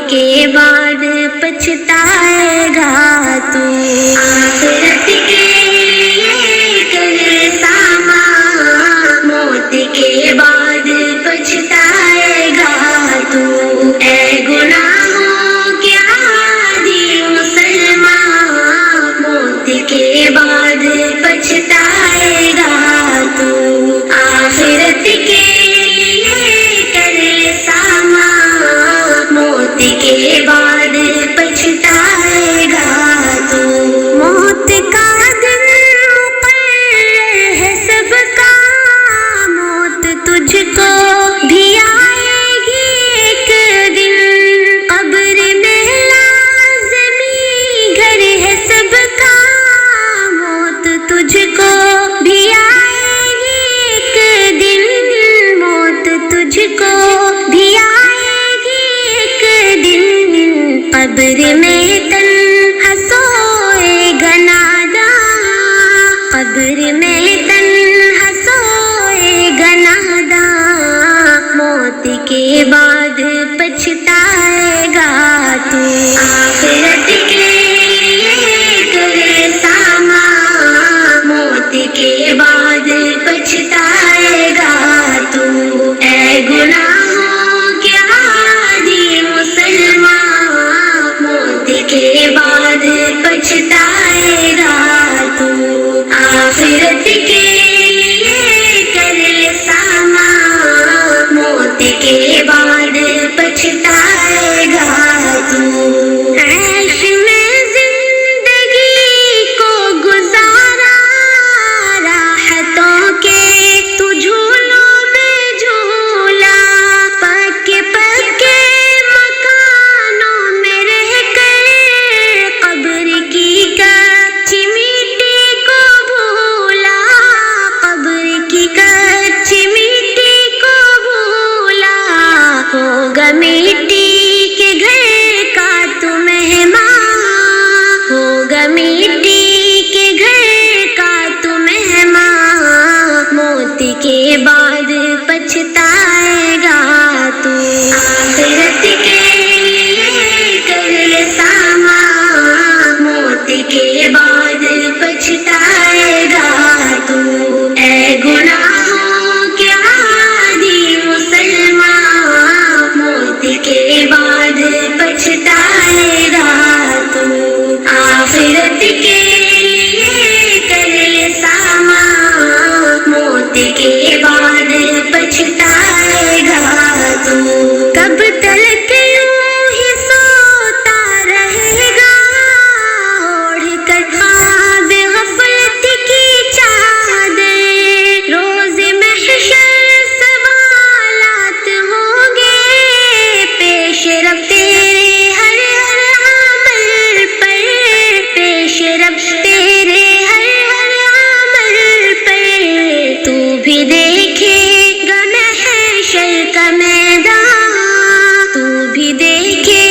کے بعد پچھتائے گا تو آخرت کے لیے کر سامان موت کے بعد پچھتائے گا تو اے گناہوں کے عادی مسلمان موت کے بعد پچھتائے گا تو آخرت کے لیے کر سامان موت کے بعد پچھتائے گا تو موت کا دن مقرر ہے سب کا موت تجھ کو بھی آئے گی ایک دن قبر میں لازمی گھر ہے سب کا موت تجھ کو بھی آئے گی ایک دن موت تجھ کو بھی آئے گی ایک دن قبر میں تنہا سوئے گا ناداں قبر میں تنہا سوئے گا ناداں موت کے بعد پچھتائے گا تو آخرت کے لیے کر سامان موت کے بعد پچھتائے گا تو اے گناہوں کے عادی مسلمان موت کے بعد پچھتائے گا تو آخرت کے لیے کر سامان موت کے بعد پچھتائے گا تو عیش میں زندگی کو گزارا راحتوں کے تو جھولوں میں جھولا پکے پکے مکانوں میں رہ کر قبر کی کچی مٹی کو بھولا قبر کی کچی مٹی کو بھولا ہوگا مٹی کے گھر کا تو مہمان ہوگا مٹی کے گھر کا تو مہمان موت کے بعد پچھتائے گا تو آخرت کے لیے کر سامان موت کے بعد پچھتائے گا تو اے گناہوں کے عادی مسلمان موت کے بعد پچھتائے گا تو آخرت کے لیے کر سامان موت کے بعد پچھتائے گا تو کب تلک یوں ہی سوتا رہے گا اوڑھ کر خواب غفلت کی چادر روز محشر سوالات ہوں گے پیش رفت تیرے ہر عمل پر پیش رفت تیرے ہر عمل پر تو بھی دیکھے گا محشر کا میدان تو بھی دیکھے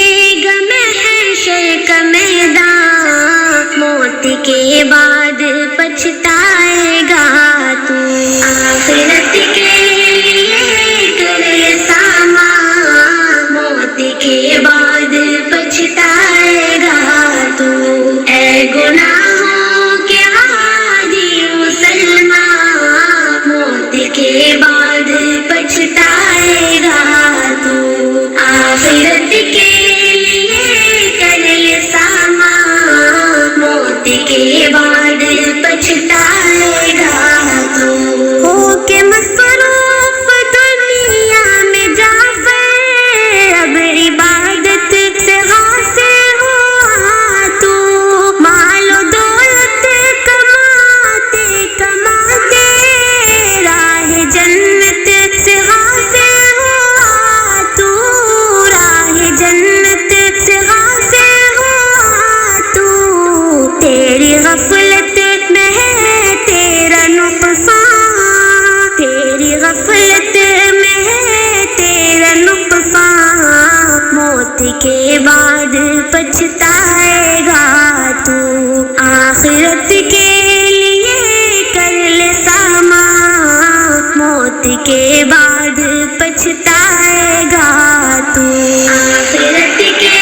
گا محشر کا میدان موت کے بعد پچھتائے گا تو آخرت کے لیے کر سامان موت کے بعد پچھتائے گا تو اے گناہوں کے عادی مسلمان موت کے بعد پچھتائے گا تو آخرت کے لیے کر سامان موت کے بعد پچھتائے گا تو ہو کے مصروف دنیا میں جا کر اب عبادت سے غافل ہوا تو مال و دولت کماتے کماتے راہ جنت سے غافل ہوا تو راہ جنت سے غافل ہوا تو تیری غفلت میں ہے تیرا نقصان تیری غفلت میں ہے تیرا نقصان موت کے بعد پچھتائے گا تو آخرت کے لیے کر سامان موت کے بعد پچھتائے گا تو آخرت کے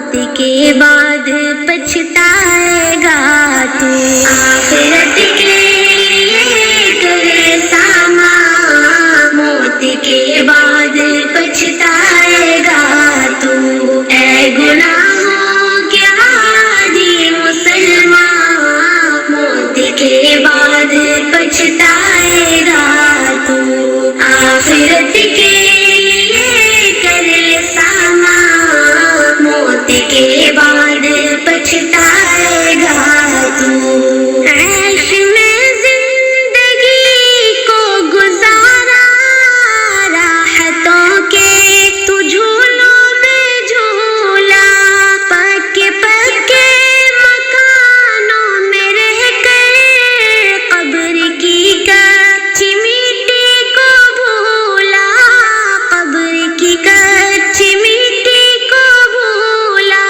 موت کے بعد پچھتائے گا تو آخرت کے لیے کرے سامان موت کے بعد پچھتائے گا تو اے گناہوں کے عادی مسلمان موت کے بعد پچھتائے گا تو آخرت کے لیے کرے سامان موت کے بعد پچھتائے گا تو عیش میں زندگی کو گزارا راحتوں کے تو جھولوں میں جھولا پکے پکے مکانوں میں رہ کر قبر کی کچی مٹی کو بھولا قبر کی کچی مٹی کو بھولا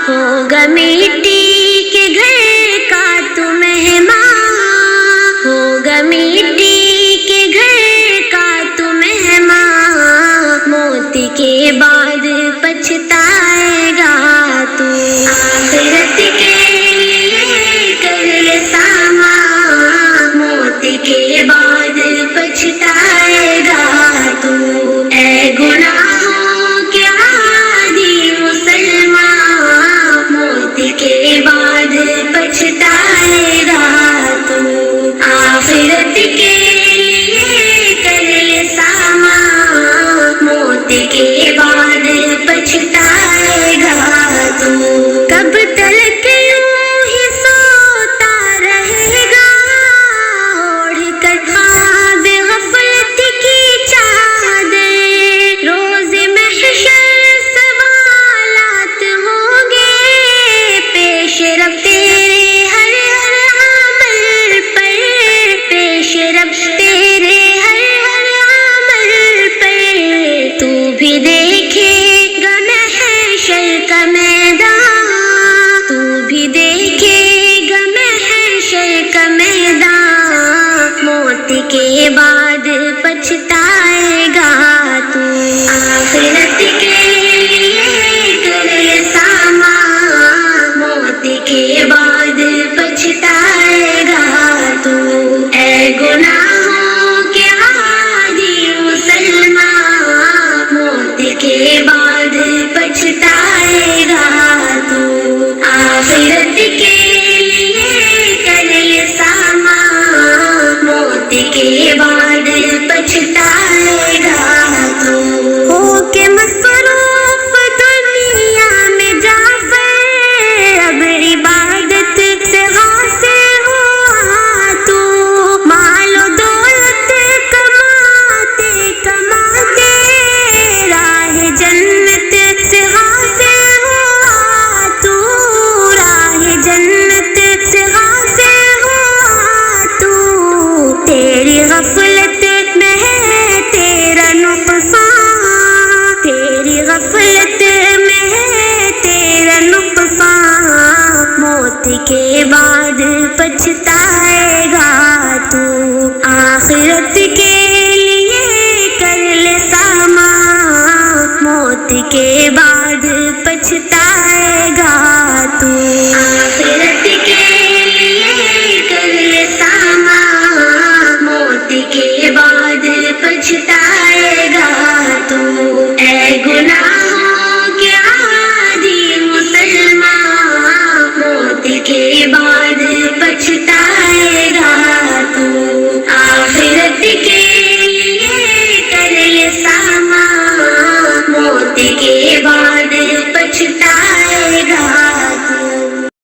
ہوگا مٹی کے گھر کا تو مہمان ہوگا مٹی کے گھر کا تو مہمان موت کے بعد پچھتائے گا تو آخرت کے لیے کرے سامان موت کے بعد پچھتائے گا تو اے گناہوں کے عادی مسلمان موت کے بعد پچھتائے گا تو آخرت کے لیے کرے سامان موت کے بعد پچھتائے گا تو کب تلک یوں ہی سوتا رہے گا اوڑھ کر خواب غفلت کی چادر روز محشر سوالات ہوں گے پیش رفت تیرے ہر ہر عمل پر پیش رفت تیرے ہر ہر عمل پر تو بھی دیکھے گا محشر کا میدان تو بھی دیکھے گا محشر کا میدان موت کے بعد پچھتائے گا تو آخرت کے لیے کرے سامان موت کے بعد پچھتائے گا تو اے گناہوں کے عادی مسلمان موت کے بعد پچھتائے گا تو آخرت کے لیے کرے سامان موت کے بعد پچھتائے گا تو ہو کے مصروف دنیا میں جعفر اب عبادت سے غافل ہوا تو مال و دولت کماتے کماتے راہ جنت سے غافل ہوا تو راہ جنت سے غافل ہوا تو تیری غفلت میں ہے تیرا نقصان تیری غفلت میں ہے تیرا نقصان موت کے بعد پچھتائے گا تو آخرت کے لیے کر لے سامان موت کے بعد پچھتائے گا تو